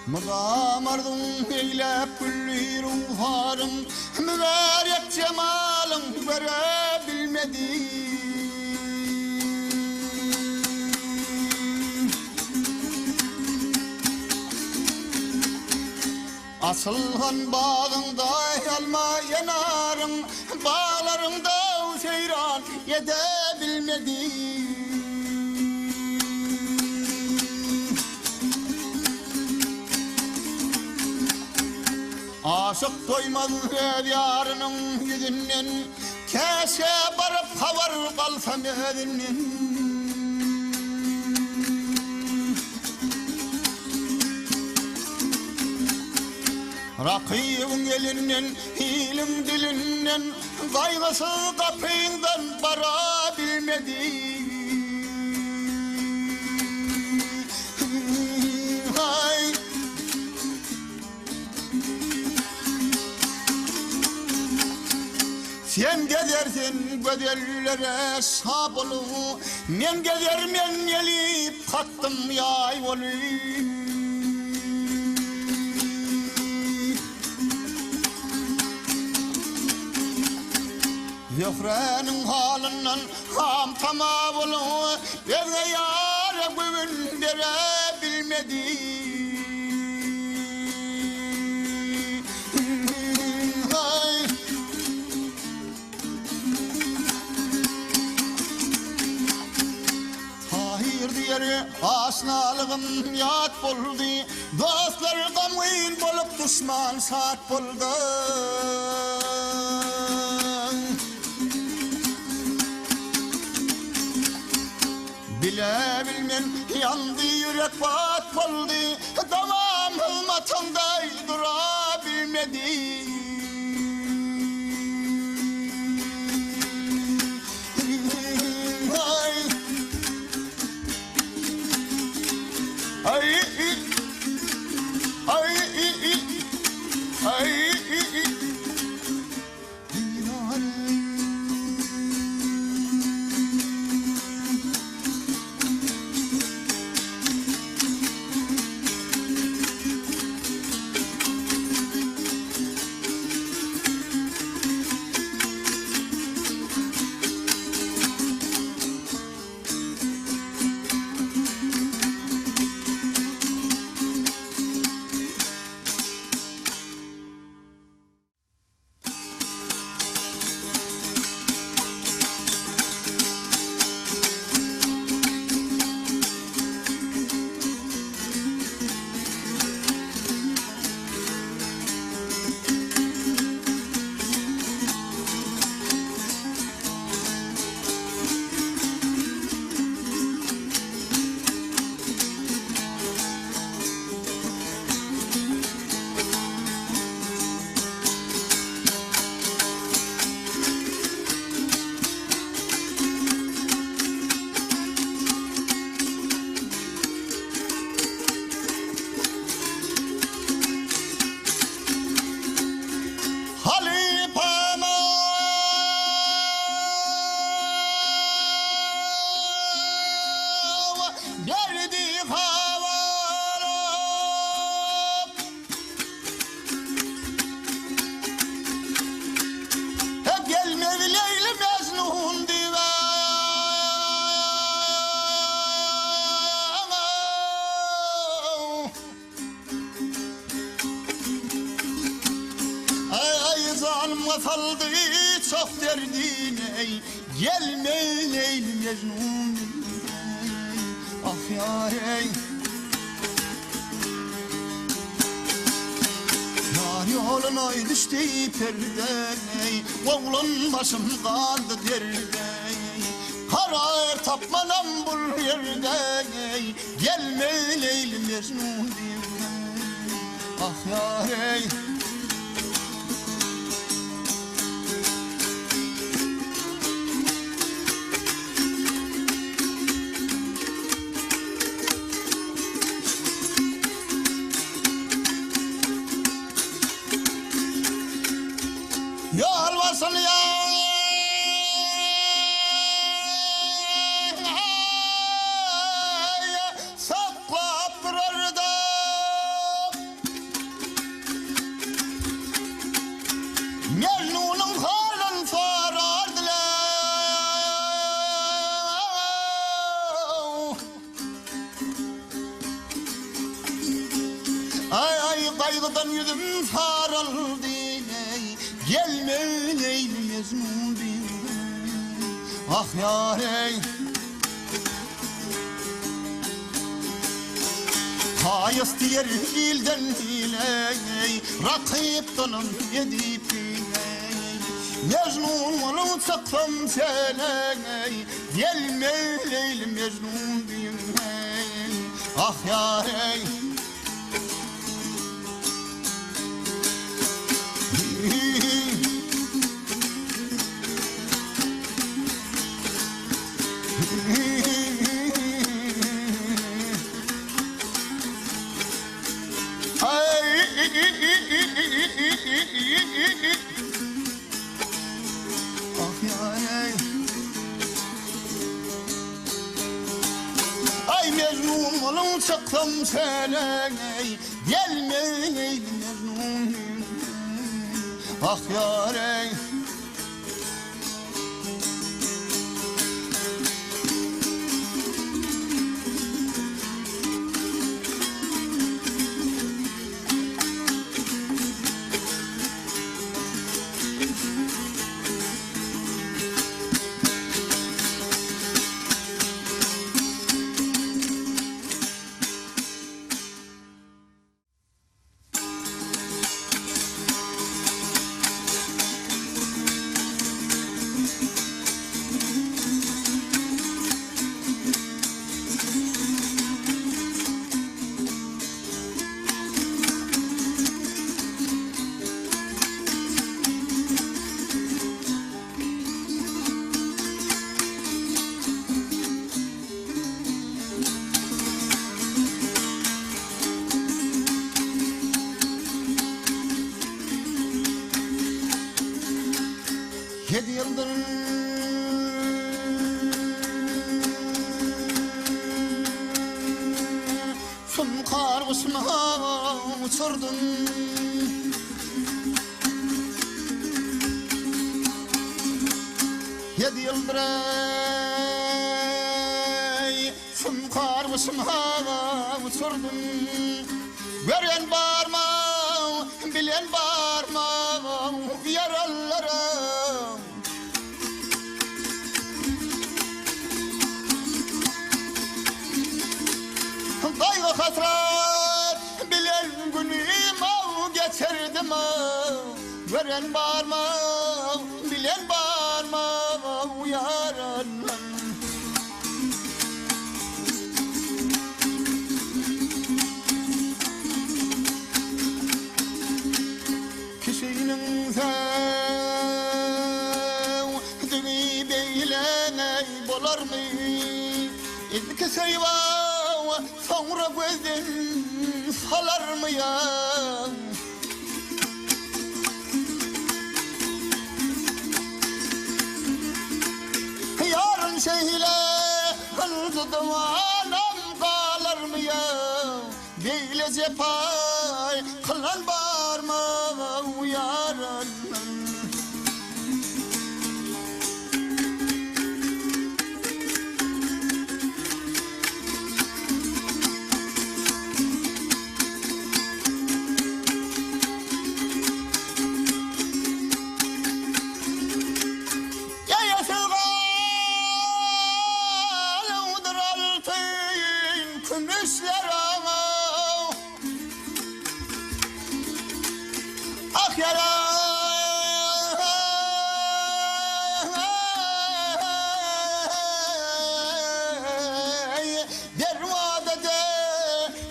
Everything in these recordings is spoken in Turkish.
Mıramardın eylep külli ruharım, mübarek cemalın verebilmedi. Asılhan bağında alma yanarım, bağlarımda seyran yedebilmedi. Aşık doymaz yarının yüzünden, keşke barıp havar kalsam evinden. Rakibin elinden, hilim dilinden, kaygısı kapıyından varabilmedi. Sen gezersin gözellere sabolu, men gezer men gelip kattım yay olu. Zöhre'nin halinden ham tamavulu, evde yâre güvün verebilmedi. Asnalığım yat buldu, dostlar gamın bolup düşman saat buldu. Bile bilmem yandı yürek bat buldu, davam hılmatınday durabilmedi. Saldı çok derdine, gelmeyin ey Mecnun. Ah yâre, yâr yoluna düştü perde, oğlun başım kaldı derde. Karar tapmanam bul yerde, gelmeyin ey Mecnun. Ah yâre, olsun ya. Saklap durar da Mecnun'un halin sorardılar. Ay ay kaygıdan yüzüm sarıldı. Gelme ey Mecnun ah yar ey. Hayız diyer ilden iley rakip tanım edip Mecnun onu saksam seney gelme ey Mecnun ah yar ey. Ay Mecnun olun saksam seney gelme ey Mecnun ah yar ey. Yedi yıldır sun kargısına uçurdum. Yedi yıldır sun kargısına uçurdum. Gören var mı, bilen var mı yaralara? Kaygı hasret bilen günüm av geçirdim. Gören var mı, bilen var mı yaralar? Kişinin sevdiği beylene bolar mı? İlk sevva sonra gözün salar mı ya? Yarın şeyle hızlı dumanım kalır mı ya? Böyle cepay kılan var mı yarın? Ah yara dervada de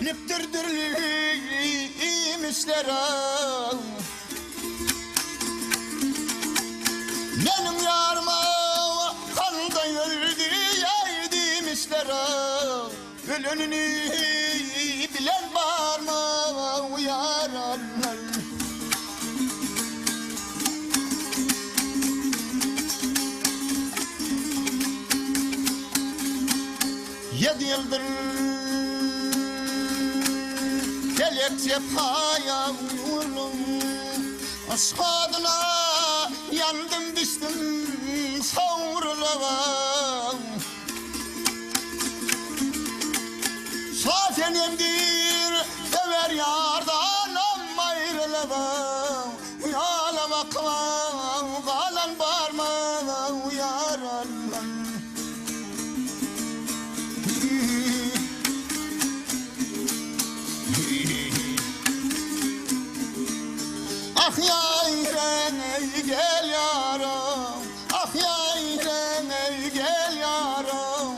niptirdirmişler benim yarıma kanda öldü yedirmişler ölününü bilen var mı yaralar? Kelepçe paya vurdum aşk adına yandım düştüm savrulamam zaten emdir sever yardan ama ayrılamam yala bakmam kalan barmam yaralan ah yayren ey gel yarım ah yayren ey gel yarım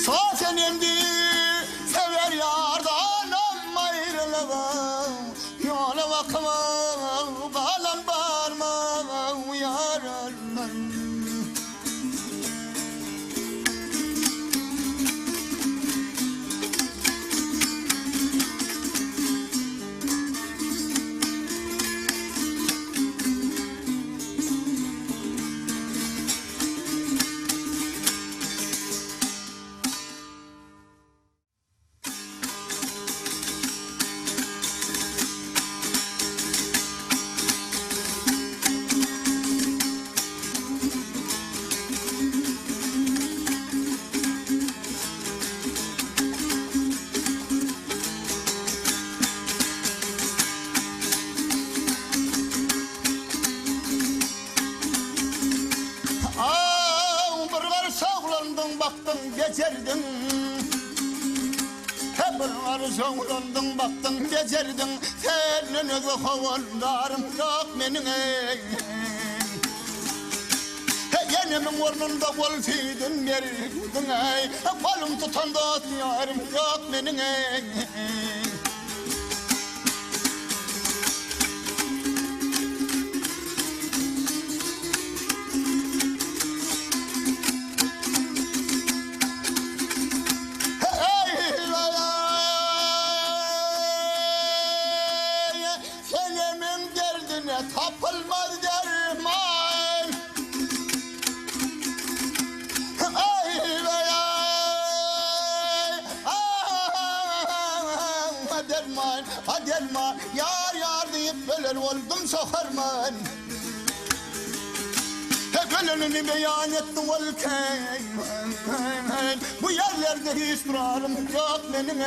zaten emdir sever yardan ama ayrılamam yola bakmam kalan barmam yaralan baktın becerdin bir arzulandın baktın becerdin senin havallarım yok benim yenemin ornunda kol fiydin verdin kolum tutan da yarım yok benim tapılmaz derman ay vay derman yar yar deyip böyle oldum sokarman gönlünü beyan ettim volkan bu yerlerde hiç durarım yok benim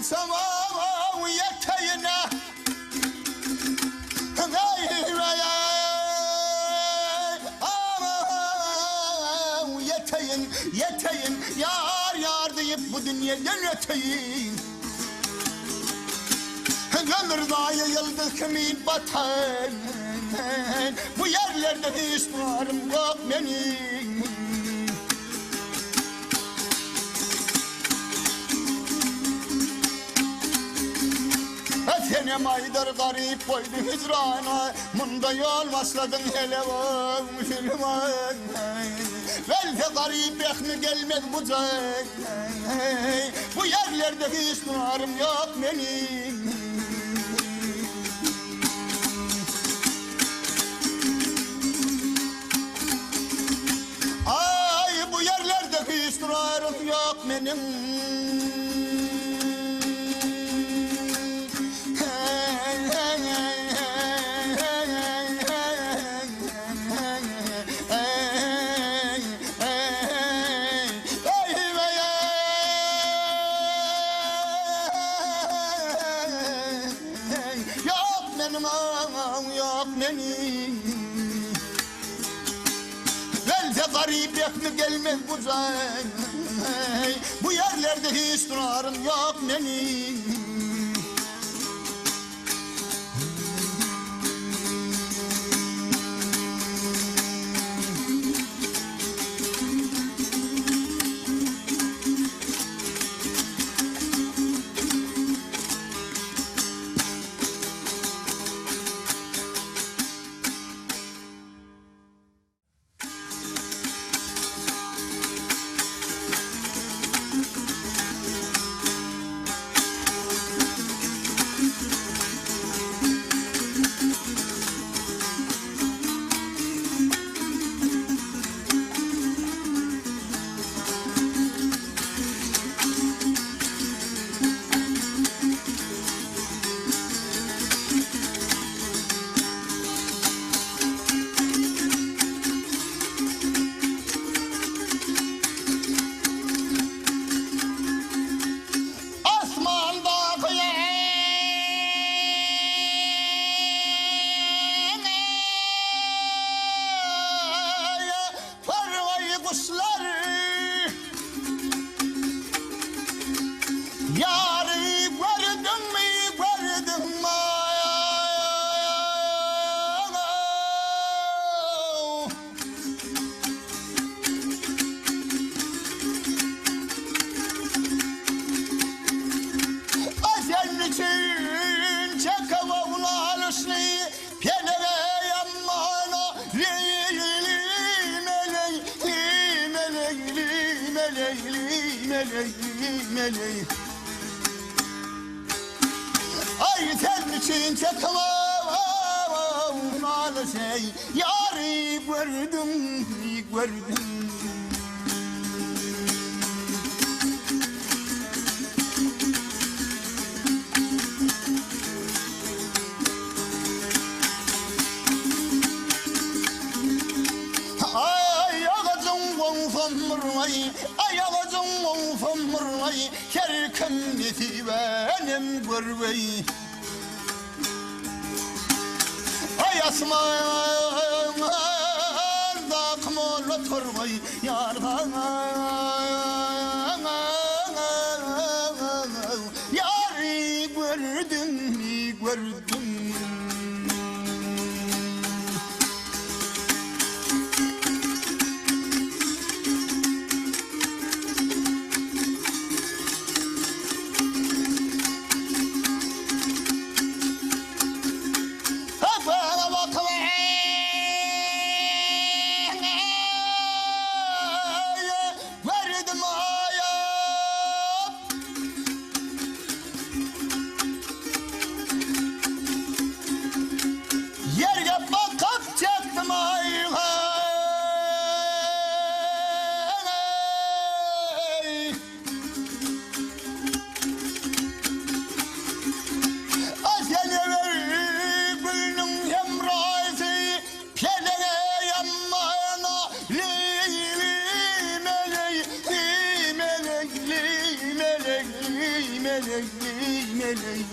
Samam yeteyine yeteyin yar yar deyip bu dünyadan öteyin ömür dahi yıldız kimin batan bu yerlerde hiç varım yok benim Senem aydır garip koydu hicrana Munda yol başladın hele var Müslüman Belki garip ekmi gelmez bu can Bu yerlerde hiç numarım yok benim Ay bu yerlerde hiç numarım yok benim Garip yaklı gelmez bu can Bu yerlerde hiç durarım yok benim pelere yammana leyli meley. Ay sen için çakmam al şey yarı gördüm. Ayağacım fımırvay Kerkim neti benim görvey Ay asmanda kımıl oturvay Yargan Yarı gördüm melek.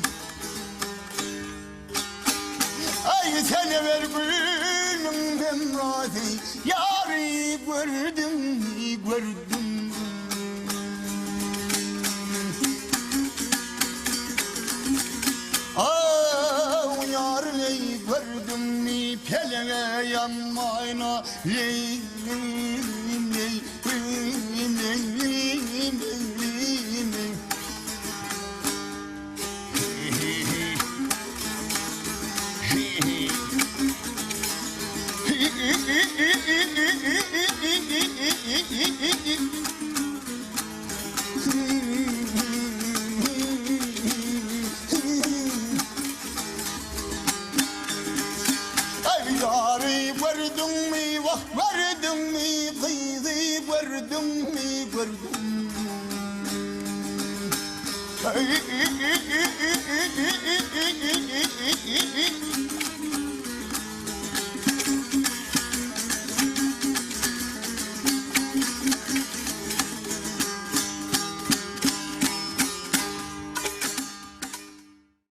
Ay seni ver gülüm emradi yarı gördüm. Ah yarı gördüm pelene yanmayna verdum